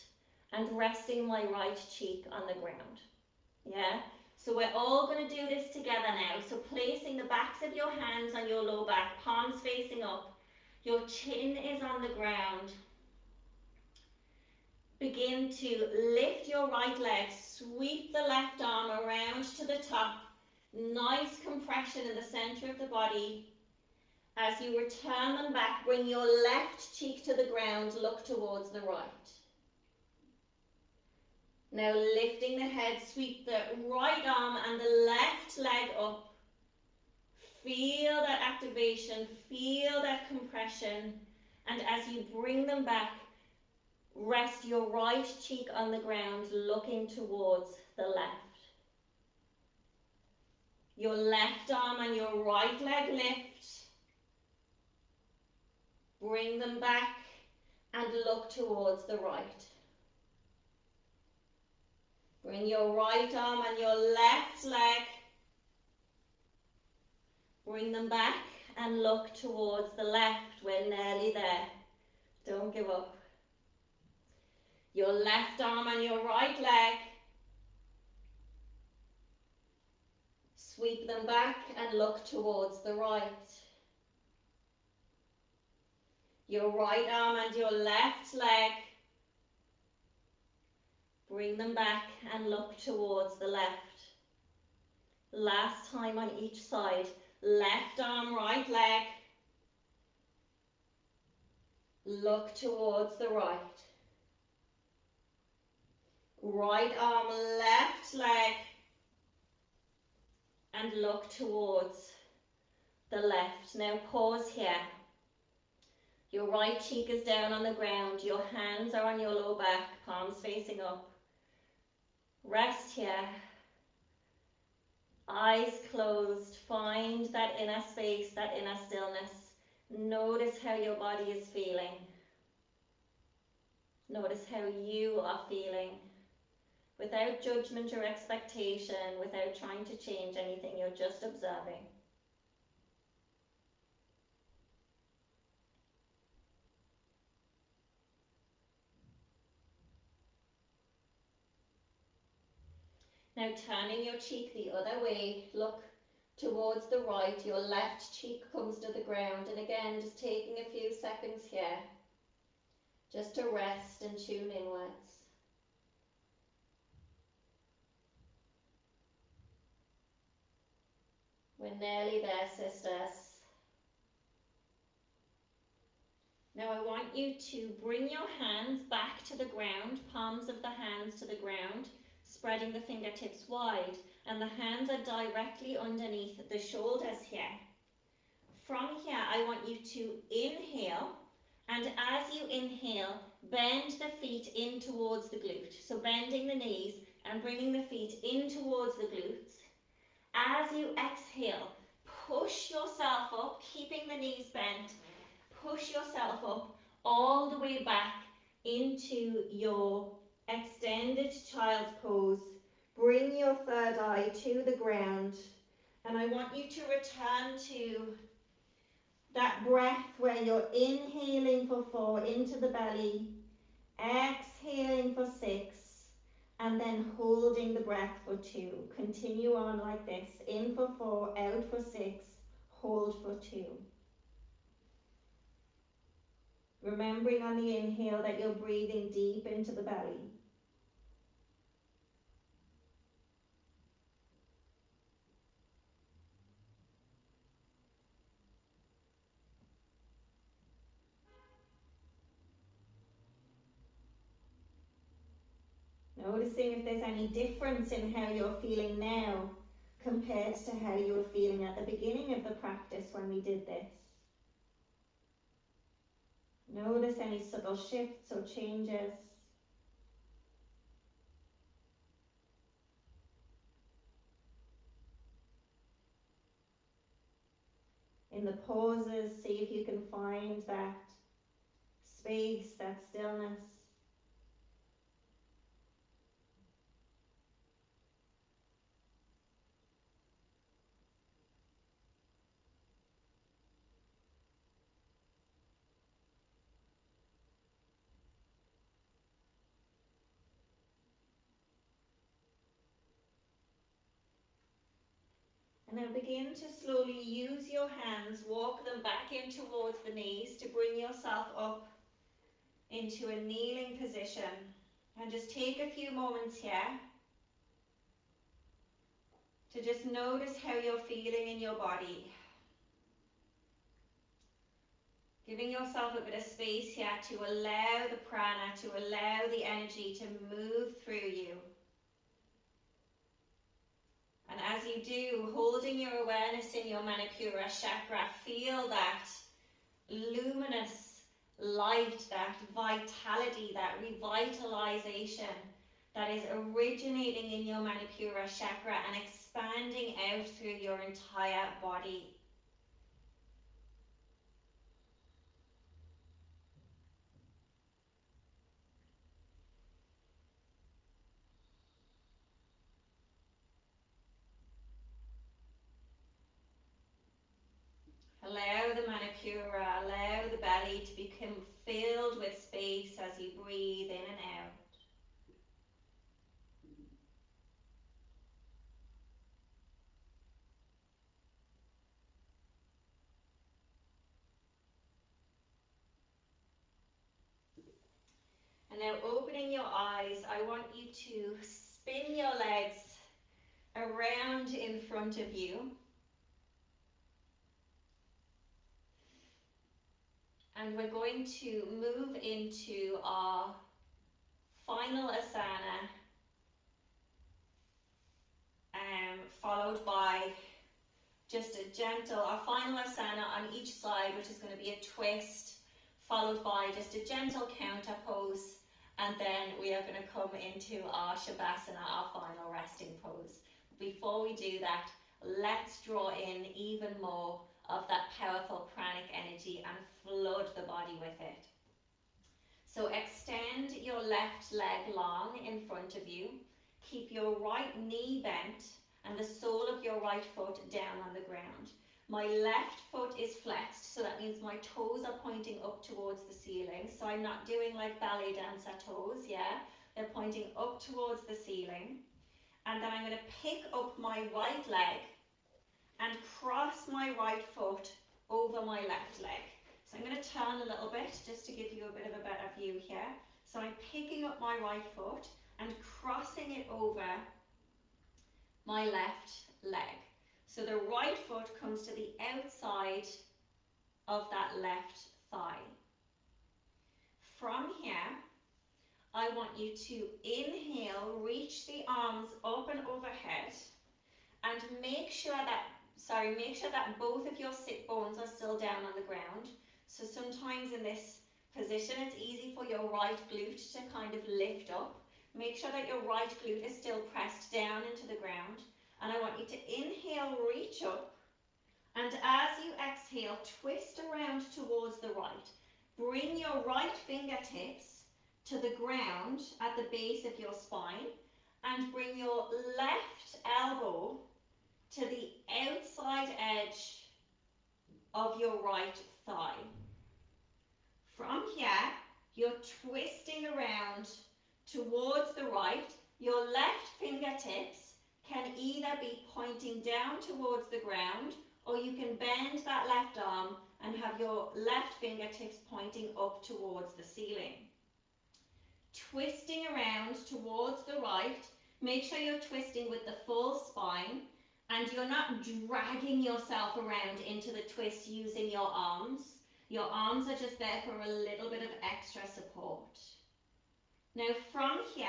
and resting my right cheek on the ground. Yeah? So we're all going to do this together now. So placing the backs of your hands on your low back, palms facing up. Your chin is on the ground. Begin to lift your right leg, sweep the left arm around to the top. Nice compression in the center of the body. As you return them back, bring your left cheek to the ground, look towards the right. Now lifting the head, sweep the right arm and the left leg up. Feel that activation, feel that compression, and as you bring them back, rest your right cheek on the ground, looking towards the left. Your left arm and your right leg lift. Bring them back and look towards the right. Bring your right arm and your left leg. Bring them back and look towards the left. We're nearly there. Don't give up. Your left arm and your right leg. Sweep them back and look towards the right. Your right arm and your left leg. Bring them back and look towards the left. Last time on each side. Left arm, right leg. Look towards the right. Right arm, left leg. And look towards the left. Now pause here. Your right cheek is down on the ground. Your hands are on your low back, palms facing up. Rest here. Eyes closed. Find that inner space, that inner stillness. Notice how your body is feeling. Notice how you are feeling. Without judgment or expectation, without trying to change anything, you're just observing. Now turning your cheek the other way, look towards the right, your left cheek comes to the ground, and again just taking a few seconds here just to rest and tune inwards. We're nearly there, sisters. Now I want you to bring your hands back to the ground, palms of the hands to the ground, spreading the fingertips wide, and the hands are directly underneath the shoulders here. From here, I want you to inhale, and as you inhale, bend the feet in towards the glute. So bending the knees and bringing the feet in towards the glutes. As you exhale, push yourself up, keeping the knees bent. Push yourself up all the way back into your Extended child's pose. Bring your third eye to the ground, and I want you to return to that breath where you're inhaling for 4 into the belly, exhaling for 6, and then holding the breath for 2. Continue on like this. In for 4, out for 6, hold for 2. Remembering on the inhale that you're breathing deep into the belly. Noticing if there's any difference in how you're feeling now compared to how you were feeling at the beginning of the practice when we did this. Notice any subtle shifts or changes. In the pauses, see if you can find that space, that stillness. And now begin to slowly use your hands, walk them back in towards the knees to bring yourself up into a kneeling position. And just take a few moments here to just notice how you're feeling in your body. Giving yourself a bit of space here to allow the prana, to allow the energy to move through you. And as you do, holding your awareness in your Manipura chakra, feel that luminous light, that vitality, that revitalization that is originating in your Manipura chakra and expanding out through your entire body. Allow the Manipura, allow the belly to become filled with space as you breathe in and out. And now opening your eyes, I want you to spin your legs around in front of you. And we're going to move into our final asana, followed by just a gentle, our final asana on each side, which is going to be a twist, followed by just a gentle counter pose, and then we are going to come into our shavasana, our final resting pose. Before we do that, let's draw in even more of that powerful pranic energy and flood the body with it. So extend your left leg long in front of you. Keep your right knee bent and the sole of your right foot down on the ground. My left foot is flexed, so that means my toes are pointing up towards the ceiling. So I'm not doing like ballet dancer toes, yeah? They're pointing up towards the ceiling. And then I'm going to pick up my right leg and cross my right foot over my left leg. So I'm going to turn a little bit just to give you a bit of a better view here. So I'm picking up my right foot and crossing it over my left leg. So the right foot comes to the outside of that left thigh. From here, I want you to inhale, reach the arms up and overhead, and make sure that both of your sit bones are still down on the ground. So sometimes in this position, it's easy for your right glute to kind of lift up. Make sure that your right glute is still pressed down into the ground. And I want you to inhale, reach up. And as you exhale, twist around towards the right. Bring your right fingertips to the ground at the base of your spine, and bring your left elbow to the outside edge of your right thigh. From here, you're twisting around towards the right. Your left fingertips can either be pointing down towards the ground, or you can bend that left arm and have your left fingertips pointing up towards the ceiling. Twisting around towards the right. Make sure you're twisting with the full spine and you're not dragging yourself around into the twist using your arms. Your arms are just there for a little bit of extra support. Now from here,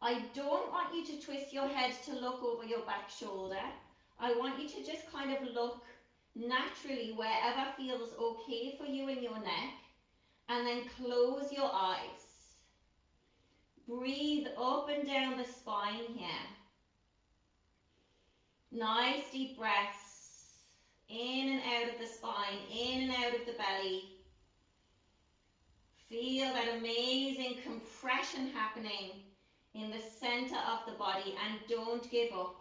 I don't want you to twist your head to look over your back shoulder. I want you to just kind of look naturally wherever feels okay for you in your neck, and then close your eyes. Breathe up and down the spine here. Nice deep breaths in and out of the spine, in and out of the belly. Feel that amazing compression happening in the center of the body, and don't give up.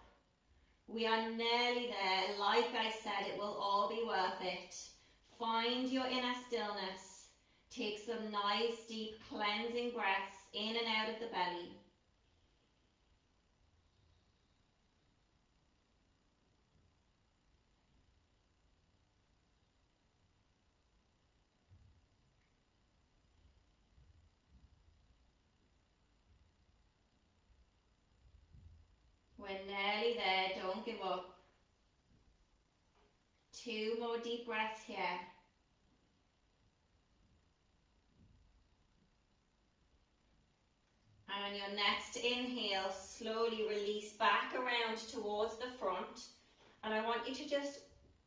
We are nearly there. Like I said, it will all be worth it. Find your inner stillness. Take some nice deep cleansing breaths in and out of the belly. We're nearly there, don't give up. 2 more deep breaths here. And on your next inhale, slowly release back around towards the front. And I want you to just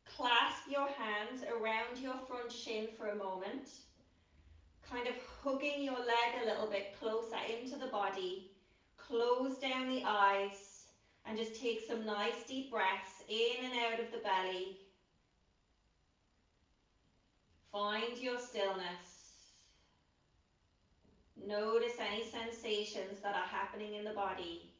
clasp your hands around your front shin for a moment, kind of hugging your leg a little bit closer into the body. Close down the eyes and just take some nice deep breaths in and out of the belly. Find your stillness. Notice any sensations that are happening in the body.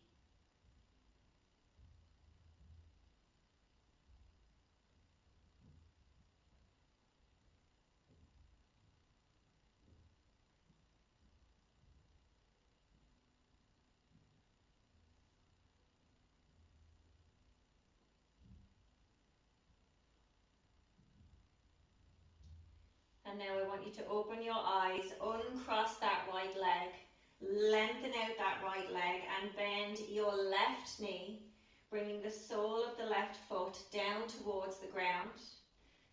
And now I want you to open your eyes, uncross that right leg, lengthen out that right leg and bend your left knee, bringing the sole of the left foot down towards the ground.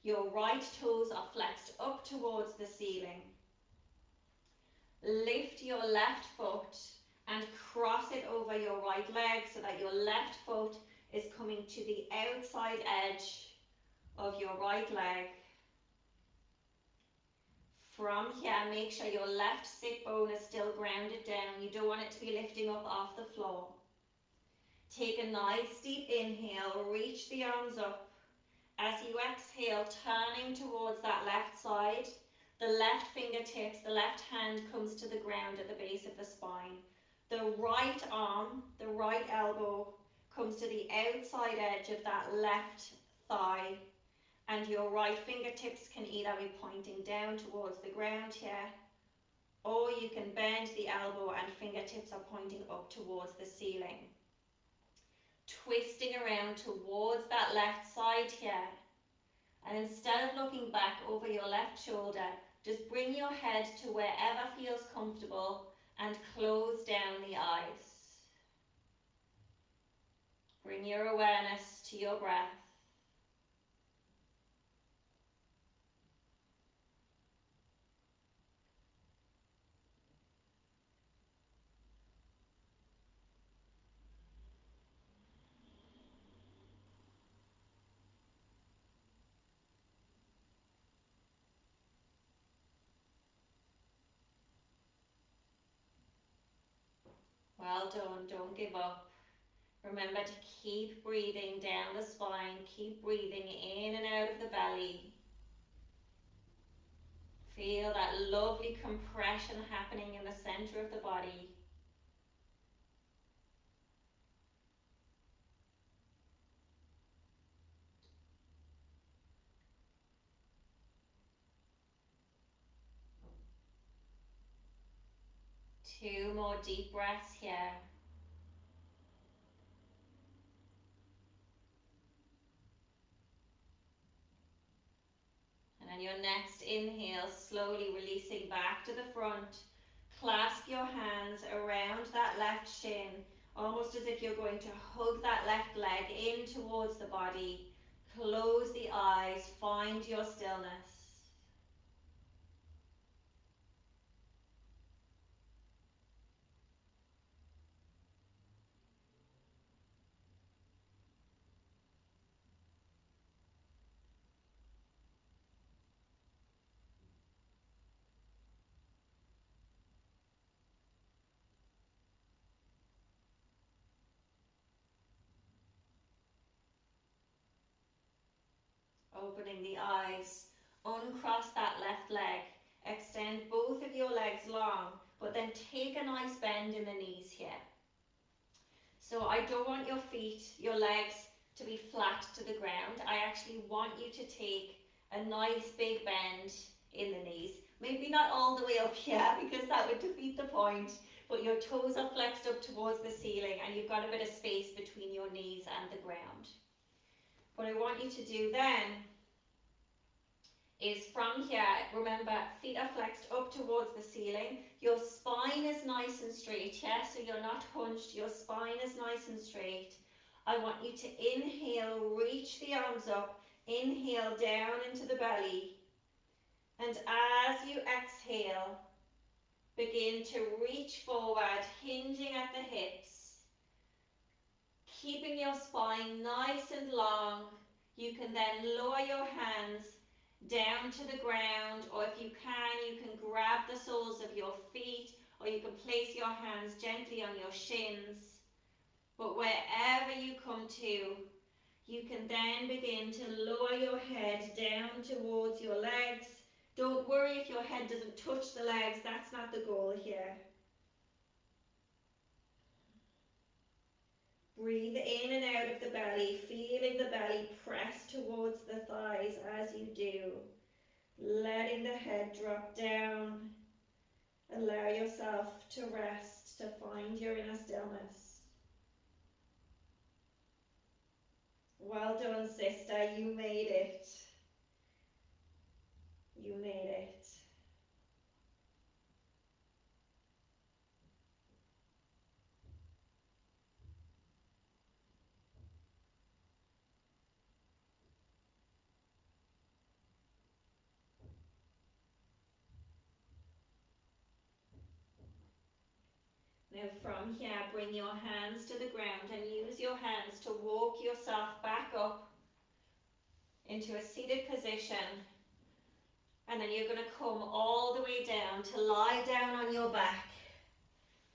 Your right toes are flexed up towards the ceiling. Lift your left foot and cross it over your right leg so that your left foot is coming to the outside edge of your right leg. From here, make sure your left sit bone is still grounded down. You don't want it to be lifting up off the floor. Take a nice deep inhale, reach the arms up. As you exhale, turning towards that left side, the left fingertips, the left hand comes to the ground at the base of the spine. The right arm, the right elbow comes to the outside edge of that left thigh. And your right fingertips can either be pointing down towards the ground here, or you can bend the elbow and fingertips are pointing up towards the ceiling. Twisting around towards that left side here. And instead of looking back over your left shoulder, just bring your head to wherever feels comfortable and close down the eyes. Bring your awareness to your breath. Well done, don't give up. Remember to keep breathing down the spine, keep breathing in and out of the belly. Feel that lovely compression happening in the center of the body. Two more deep breaths here. And on your next inhale, slowly releasing back to the front. Clasp your hands around that left shin, almost as if you're going to hug that left leg in towards the body. Close the eyes, find your stillness. Opening the eyes, uncross that left leg, extend both of your legs long, but then take a nice bend in the knees here. So I don't want your feet, your legs to be flat to the ground. I actually want you to take a nice big bend in the knees. Maybe not all the way up here because that would defeat the point, but your toes are flexed up towards the ceiling and you've got a bit of space between your knees and the ground. What I want you to do then is from here, remember, feet are flexed up towards the ceiling. Your spine is nice and straight, yeah? So you're not hunched, your spine is nice and straight. I want you to inhale, reach the arms up, inhale down into the belly. And as you exhale, begin to reach forward, hinging at the hips. Keeping your spine nice and long. You can then lower your hands down to the ground, or if you can grab the soles of your feet, or you can place your hands gently on your shins. But wherever you come to, you can then begin to lower your head down towards your legs. Don't worry if your head doesn't touch the legs, that's not the goal here. Breathe in and out of the belly, feeling the belly press towards the thighs as you do. Letting the head drop down. Allow yourself to rest, to find your inner stillness. Well done, sister. You made it. You made it. Now from here, bring your hands to the ground and use your hands to walk yourself back up into a seated position. And then you're going to come all the way down to lie down on your back.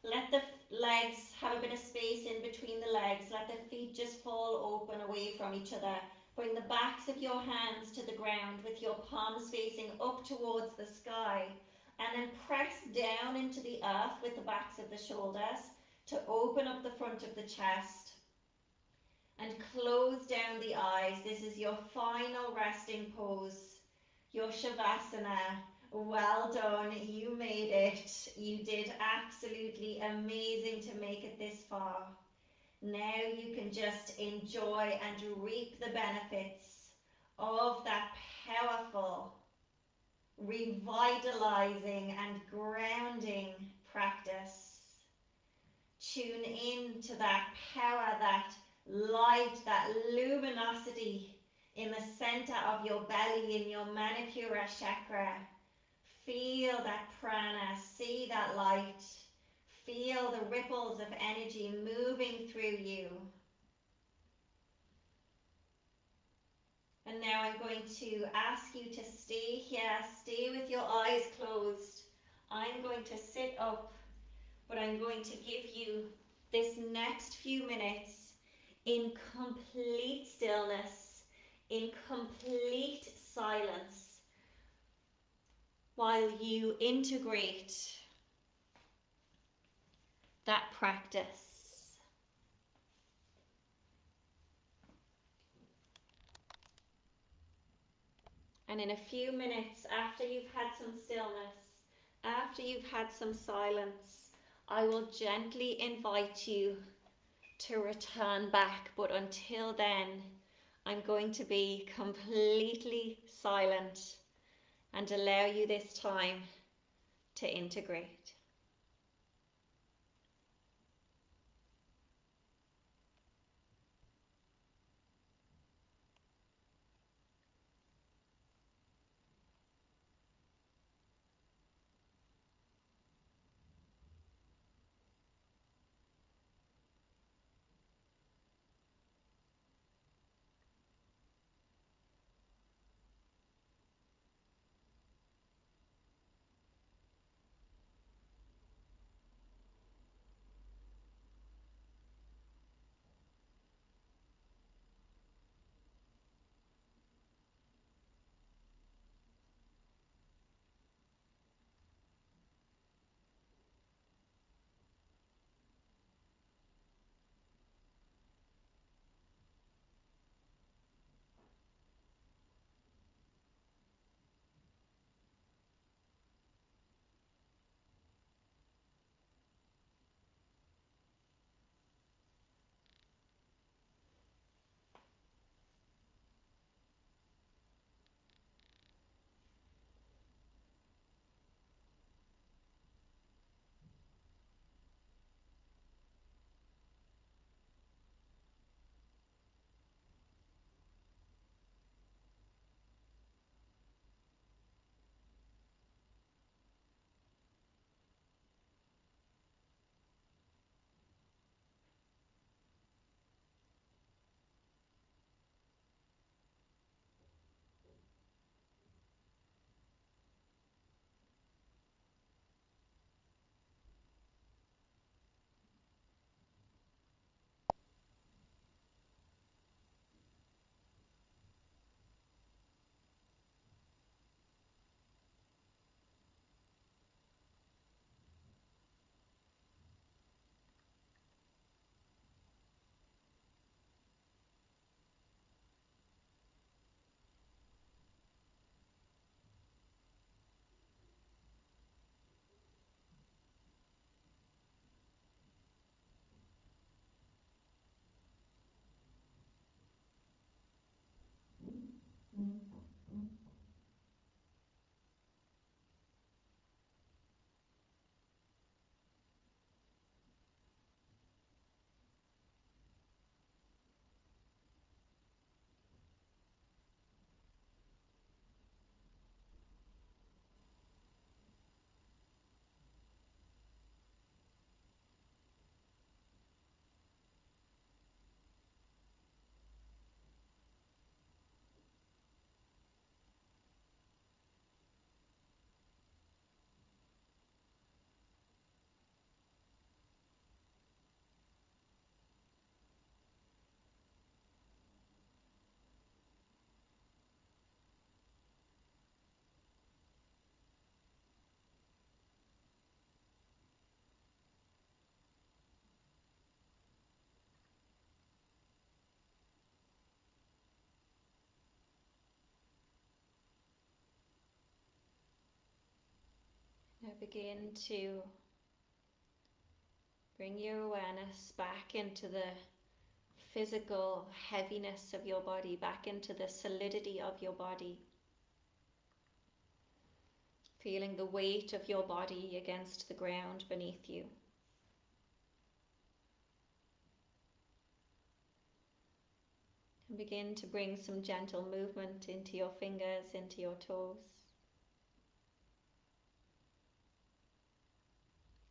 Let the legs have a bit of space in between the legs. Let the feet just fall open away from each other. Bring the backs of your hands to the ground with your palms facing up towards the sky. And then press down into the earth with the backs of the shoulders to open up the front of the chest. And close down the eyes. This is your final resting pose. Your Shavasana. Well done, you made it. You did absolutely amazing to make it this far. Now you can just enjoy and reap the benefits of that powerful, revitalizing and grounding practice. Tune in to that power, that light, that luminosity in the center of your belly, in your Manipura chakra. Feel that prana, see that light, feel the ripples of energy moving through you. And now I'm going to ask you to stay here, stay with your eyes closed. I'm going to sit up, but I'm going to give you this next few minutes in complete stillness, in complete silence, while you integrate that practice. And in a few minutes, after you've had some stillness, after you've had some silence, I will gently invite you to return back. But until then, I'm going to be completely silent and allow you this time to integrate. Now begin to bring your awareness back into the physical heaviness of your body, back into the solidity of your body. Feeling the weight of your body against the ground beneath you. And begin to bring some gentle movement into your fingers, into your toes.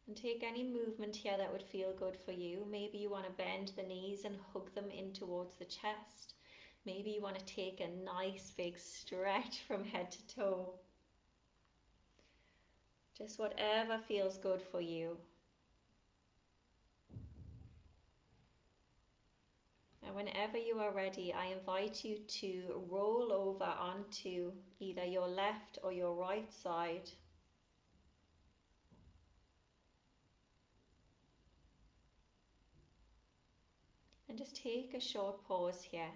And take any movement here that would feel good for you. Maybe you want to bend the knees and hug them in towards the chest. Maybe you want to take a nice big stretch from head to toe. Just whatever feels good for you. And whenever you are ready, I invite you to roll over onto either your left or your right side And just take a short pause here.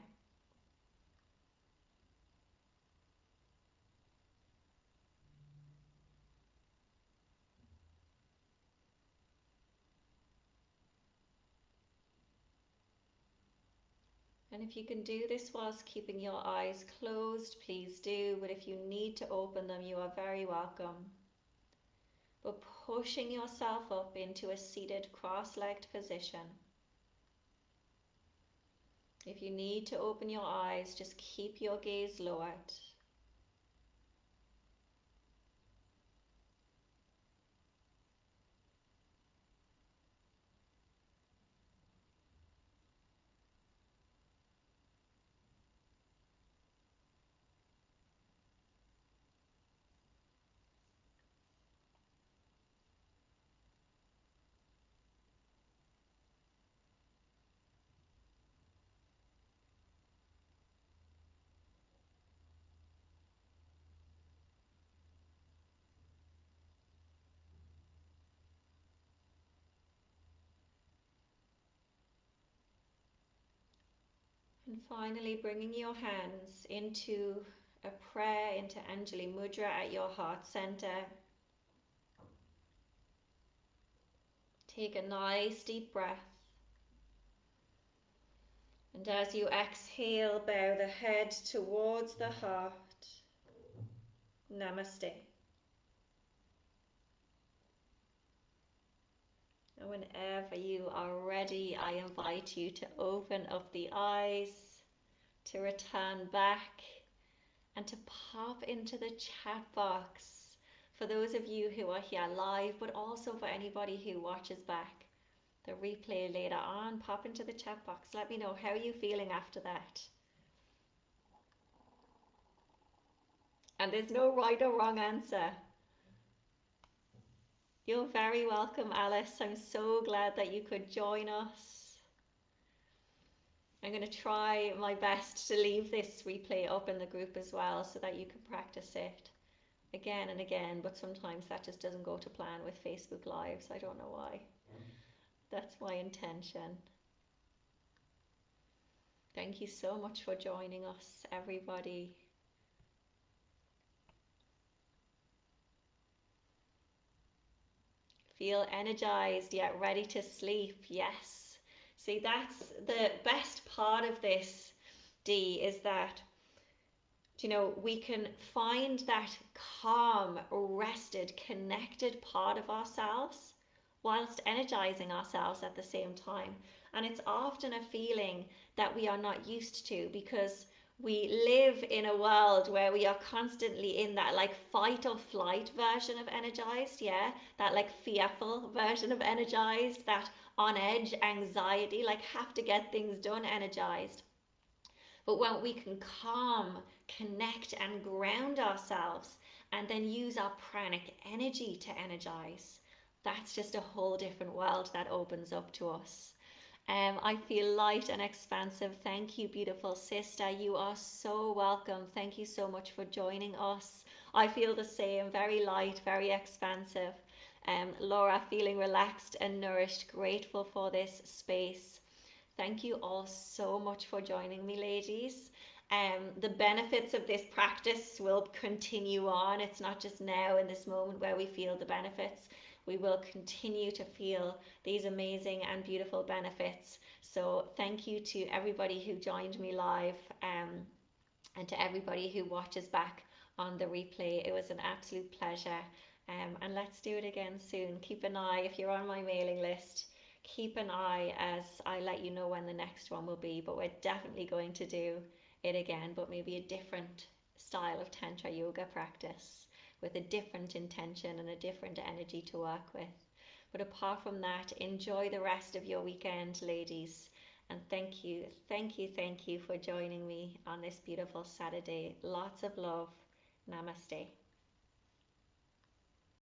And if you can do this whilst keeping your eyes closed, please do. But if you need to open them, you are very welcome. But pushing yourself up into a seated cross-legged position. If you need to open your eyes, just keep your gaze lowered. And finally, bringing your hands into a prayer, into Anjali Mudra at your heart center. Take a nice deep breath. And as you exhale, bow the head towards the heart. Namaste. And whenever you are ready, I invite you to open up the eyes, to return back, and to pop into the chat box for those of you who are here live, but also for anybody who watches back the replay later on. Pop into the chat box. Let me know, how are you feeling after that? And there's no right or wrong answer. You're very welcome, Alice. I'm so glad that you could join us. I'm going to try my best to leave this replay up in the group as well so that you can practice it again and again, but sometimes that just doesn't go to plan with Facebook Lives. I don't know why. That's my intention. Thank you so much for joining us, everybody. Feel energized yet ready to sleep. Yes. See, that's the best part of this, Dee, is that we can find that calm, rested, connected part of ourselves whilst energizing ourselves at the same time. And it's often a feeling that we are not used to because we live in a world where we are constantly in that like fight or flight version of energized, yeah, that like fearful version of energized, that on edge anxiety, like have to get things done energized. But when we can calm, connect, and ground ourselves, and then use our pranic energy to energize, that's just a whole different world that opens up to us. I feel light and expansive. Thank you, beautiful sister. You are so welcome. Thank you so much for joining us. I feel the same, very light, very expansive. Laura, feeling relaxed and nourished, grateful for this space. Thank you all so much for joining me, ladies. The benefits of this practice will continue on. It's not just now in this moment where we feel the benefits. We will continue to feel these amazing and beautiful benefits. So thank you to everybody who joined me live, and to everybody who watches back on the replay. It was an absolute pleasure. And let's do it again soon. Keep an eye, if you're on my mailing list, keep an eye as I let you know when the next one will be. But we're definitely going to do it again, but maybe a different style of Tantra yoga practice with a different intention and a different energy to work with. But apart from that, enjoy the rest of your weekend, ladies. And thank you, thank you, thank you for joining me on this beautiful Saturday. Lots of love. Namaste.